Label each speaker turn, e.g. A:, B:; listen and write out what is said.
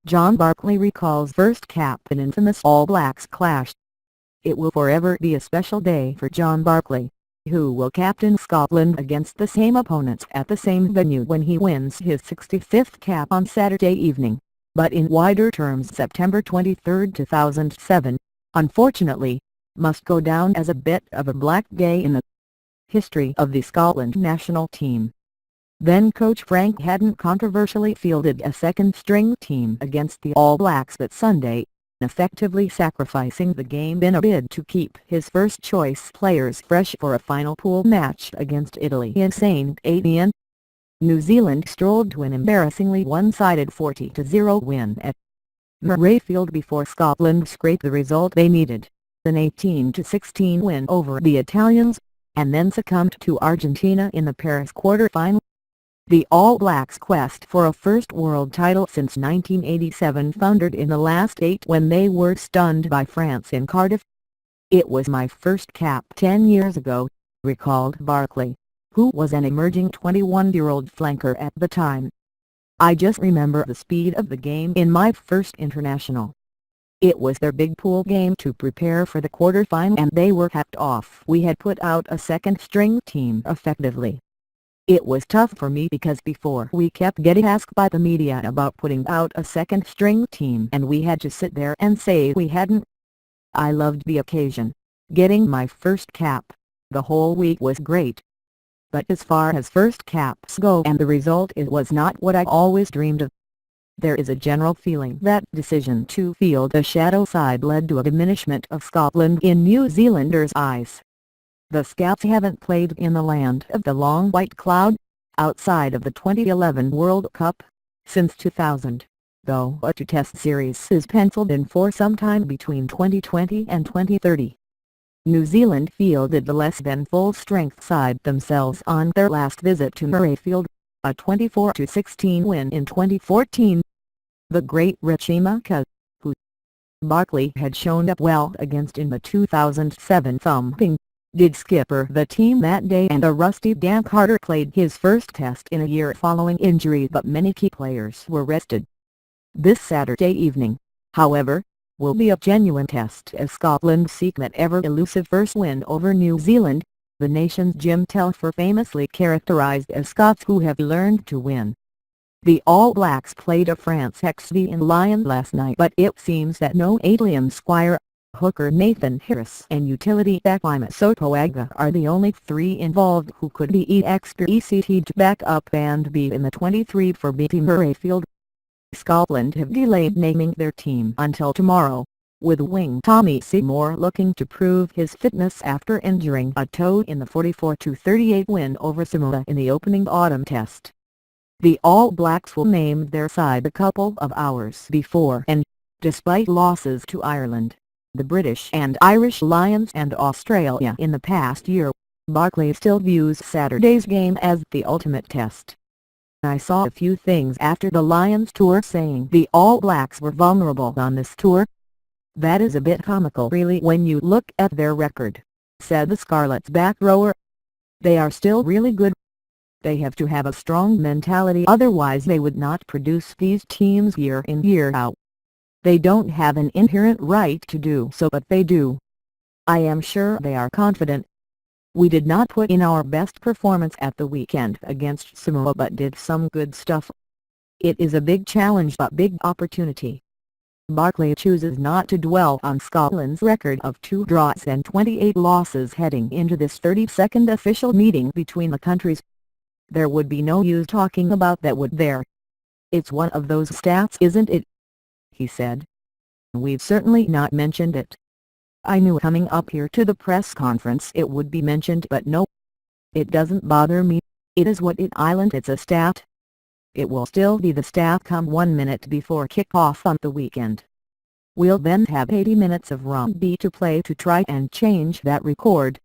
A: John Barclay recalls first cap in infamous All Blacks clash. It will forever be a special day for John Barclay, who will captain Scotland against the same opponents at the same venue when he wins his 65th cap on Saturday evening. But in wider terms, September 23, 2007, unfortunately, must go down as a bit of a black day in the history of the Scotland national team. Then coach Frank hadn't controversially fielded a second-string team against the All Blacks that Sunday, effectively sacrificing the game in a bid to keep his first-choice players fresh for a final pool match against Italy in St. Etienne. New Zealand strolled to an embarrassingly one-sided 40-0 win at Murrayfield before Scotland scraped the result they needed, an 18-16 win over the Italians, and then succumbed to Argentina in the Paris quarter-final. The All Blacks' quest for a first world title since 1987 foundered in the last 8 when they were stunned by France in Cardiff. "It was my first cap 10 years ago," recalled Barclay, who was an emerging 21-year-old flanker at the time. "I just remember the speed of the game in my first international. It was their big pool game to prepare for the quarter-final and they were hacked off. We had put out a second-string team effectively. It was tough for me because before we kept getting asked by the media about putting out a second-string team and we had to sit there and say we hadn't. I loved the occasion, getting my first cap. The whole week was great. But as far as first caps go and the result, it was not what I always dreamed of." There is a general feeling that decision to field a shadow side led to a diminishment of Scotland in New Zealanders' eyes. The Scouts haven't played in the land of the long white cloud, outside of the 2011 World Cup, since 2000, though a 2-test series is penciled in for some time between 2020 and 2030. New Zealand fielded the less than full-strength side themselves on their last visit to Murrayfield, a 24-16 win in 2014. The great Richie Maka, who Barclay had shown up well against in the 2007 thumping, did skipper the team that day, and a rusty Dan Carter played his first test in a year following injury, but many key players were rested. This Saturday evening, however, will be a genuine test as Scotland seek that ever-elusive first win over New Zealand, the nation's Jim Telfer famously characterized as Scots who have learned to win. The All Blacks played a France XV in Lyon last night, but it seems that no Adlian Squire, hooker Nathan Harris and utility back Lima Sotoaga are the only 3 involved who could be expected to back up and be in the 23 for beating Murrayfield. Scotland have delayed naming their team until tomorrow, with wing Tommy Seymour looking to prove his fitness after injuring a toe in the 44-38 win over Samoa in the opening autumn test. The All Blacks will name their side a couple of hours before, and, despite losses to Ireland, the British and Irish Lions and Australia in the past year, Barclay still views Saturday's game as the ultimate test. "I saw a few things after the Lions tour saying the All Blacks were vulnerable on this tour. That is a bit comical really when you look at their record," said the Scarlets back rower. "They are still really good. They have to have a strong mentality, otherwise they would not produce these teams year in year out. They don't have an inherent right to do so, but they do. I am sure they are confident. We did not put in our best performance at the weekend against Samoa but did some good stuff. It is a big challenge but big opportunity." Barclay chooses not to dwell on Scotland's record of 2 draws and 28 losses heading into this 32nd official meeting between the countries. "There would be no use talking about that, would there? It's one of those stats, isn't it?" he said. "We've certainly not mentioned it. I knew coming up here to the press conference it would be mentioned, but no. It doesn't bother me. It is what it island, it's a stat. It will still be the stat come 1 minute before kick-off on the weekend. We'll then have 80 minutes of rugby to play to try and change that record.